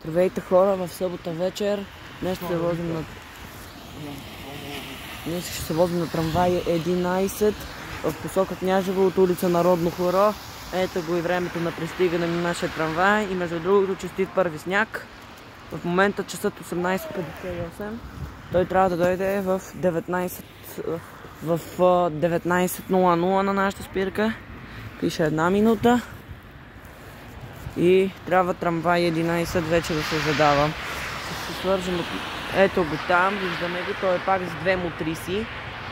Здравейте хора, в събота вечер. Днес ще се возим на трамвай 11 в посока Княжево от улица Народно хоро. Ето го и времето на пристигане на нашия трамвай и между другото честит първи сняг. В момента часът 18:58. Той трябва да дойде в 19:00 на нашата спирка. Пише 1 минута. И трябва трамвай 11 вече да се задава. Ще се свържем. Ето го там, виждаме го. Той е пак с две мотриси.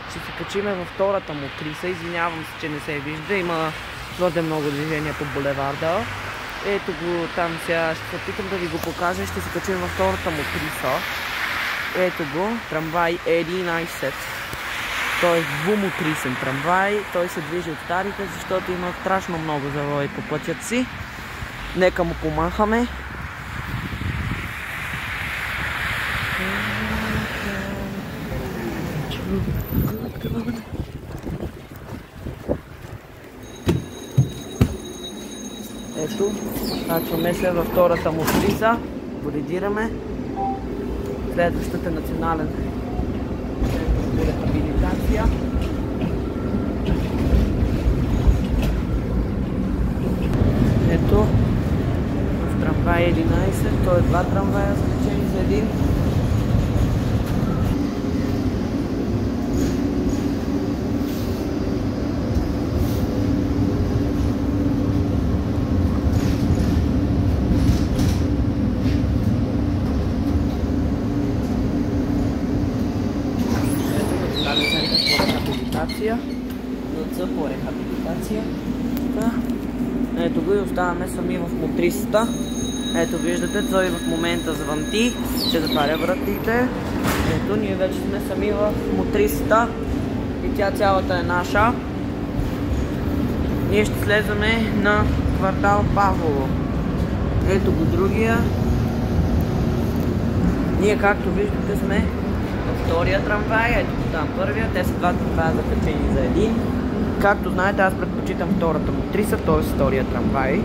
Ще се качиме във втората мотриса. Извинявам се, че не се вижда. Има твърде много движения по булеварда. Ето го там сега. Ще се опитам да ви го покажа. Ще се качим във втората мотриса. Ето го. Трамвай 11. Той е двумотрисен трамвай. Той се движи от старите, защото има страшно много завои по пътят си. Нека му помахаме. Ето, качваме се във втората мотриса. Коридираме. Следващата национален рехабилитация. Ето. Трамвай 11, той е 2 трамвая скачени за един. НЦ по рехабилитация. Ето го и оставаме сами в мотрисата. Ето виждате, той в момента звънти, ще затваря вратите. Ето, ние вече сме сами в мотрисата и тя цялата е наша. Ние ще слезаме на квартал Павлово. Ето го другия. Ние, както виждате, сме във втория трамвай. Ето го там първия. Те са 2 трамвая закачени за един. Както знаете, аз предпочитам втората мотриса, т.е. втория трамвай,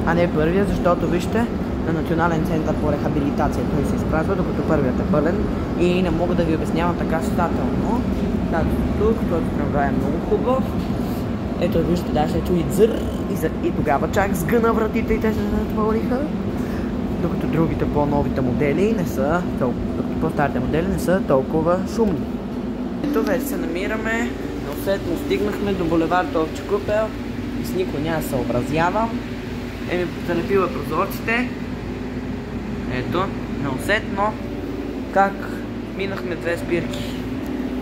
а не първия, защото вижте, на Национален център по рехабилитация той се изпразва, докато първият е пълен и не мога да ви обяснявам така стателно. Както тук, този трамвай е много хубав. Ето вижте, даже се чуи дзър и тогава чак сгъна вратите и те се затвориха. Докато другите по-новите модели не са толкова, докато по-старите модели не са толкова шумни. Ето вече се намираме. Неусетно стигнахме до булевард Овча купел и с никой няма да съобразявам. Залепила прозорците. Ето, неусетно как минахме 2 спирки.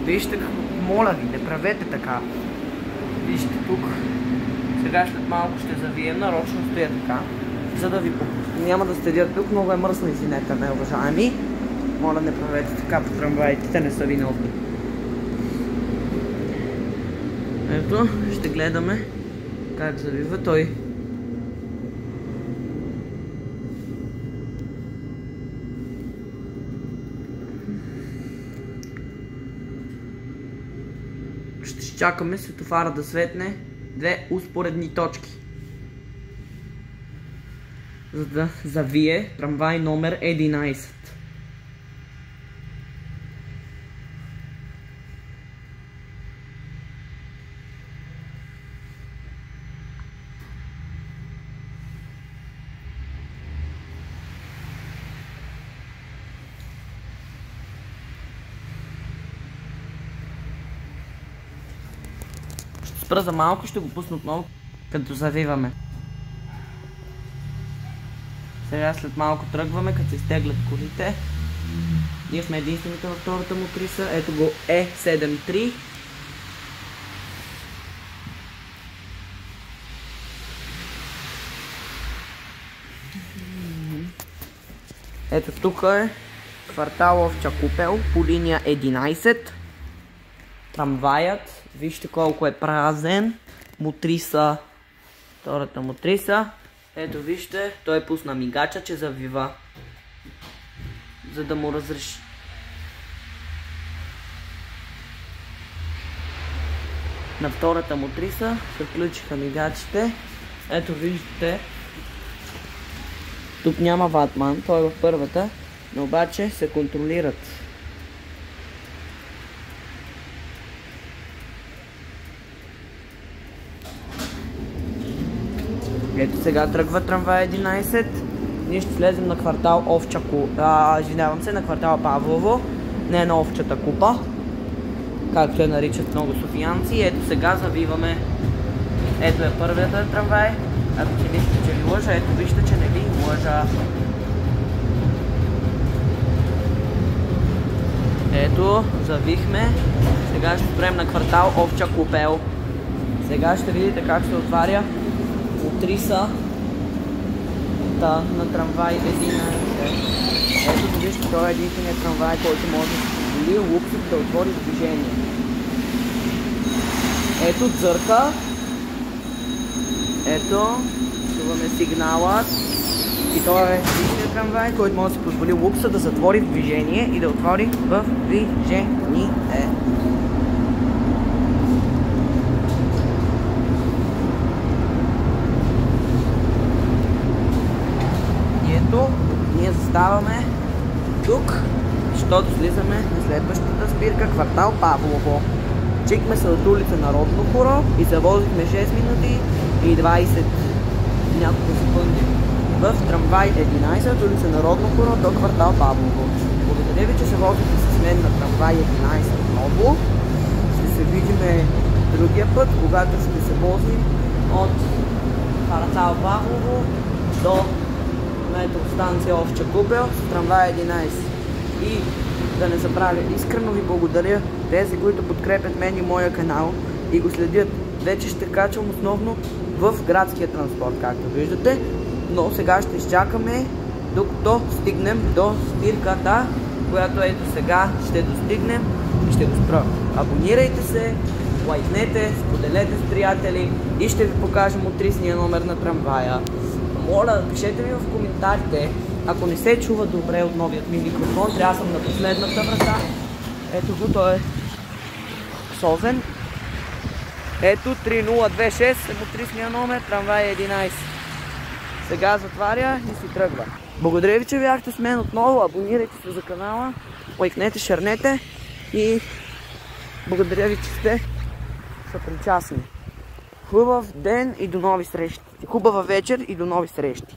Вижте, моля ви, не правете така. Вижте тук. Сега след малко ще завием, нарочно стоя така, за да ви няма да следя тук, много е мръсно, извинете ме, уважаеми. Моля, не правете така по трамваите, те не са виновни. Ето, ще гледаме как завива той. Ще изчакаме светофара да светне 2 успоредни точки, за да завие трамвай номер 11. Спра за малко, ще го пусна отново, като завиваме. Сега след малко тръгваме, като се изтеглят колите. Ние сме единствените във втората мотриса. Ето го Е73. Ето тук е квартал Овча купел по линия 11. Трамваят, вижте колко е празен. Мотриса, втората мотриса. Ето вижте, той пусна мигача, че завива, за да му разреши. На втората мотриса се включиха мигачите. Ето виждате, Тук няма ватман, той е в първата, но обаче се контролират. Ето сега тръгва трамвай 11. Ние ще слезем на квартал Овча Купа. Извинявам се, на квартал Павлово. Не на Овчата купа, както я наричат много софиянци. Ето сега завиваме. Ето е първият трамвай. Ако си мислите, че ви лъжа, ето вижте, че не ви лъжа. Ето, завихме. Сега ще спрем на квартал Овча Купел. Сега ще видите как се отваря утриса на трамвай 11. Ето вижте, той е единственият трамвай, който може да се позволи луксус да отвори движение. Ето дзърка. Ето, чуваме сигналът. И той е единственият трамвай, който може да се позволи лукса да затвори в движение и да отвори в движение. Ние заставаме тук, защото слизаме на следващата спирка, квартал Павлово. Чекме се от улица Народно хоро и завозихме 6 минути и 20 няколко секунди в трамвай 11 от улица Народно хоро до квартал Павлово. Благодаря ви, че се возите с мен на трамвай 11 отново. Ще се видим другия път, когато ще се возим от квартал Павлово до метростанция Овча Купел с трамвай 11. И да не забравя, искрено ви благодаря тези, които подкрепят мен и моя канал и го следят. Вече ще качвам основно в градския транспорт, както виждате, но сега ще изчакаме докато стигнем до спирката, която ето сега ще достигнем и ще го спра. Абонирайте се, лайкнете, споделете с приятели и ще ви покажем утрисния номер на трамвая. Моля, пишете ми в коментарите, ако не се чува добре от новият ми микрофон, трябва съм на последната врата. Ето го, той е Совен. Ето 3026 е утрисния номер, трамвай 11. Сега затваря и си тръгва. Благодаря ви, че бяхте с мен отново, абонирайте се за канала, лайкнете, шернете и благодаря ви, че сте съпричастни. Хубав ден и до нови срещи. Хубава вечер и до нови срещи.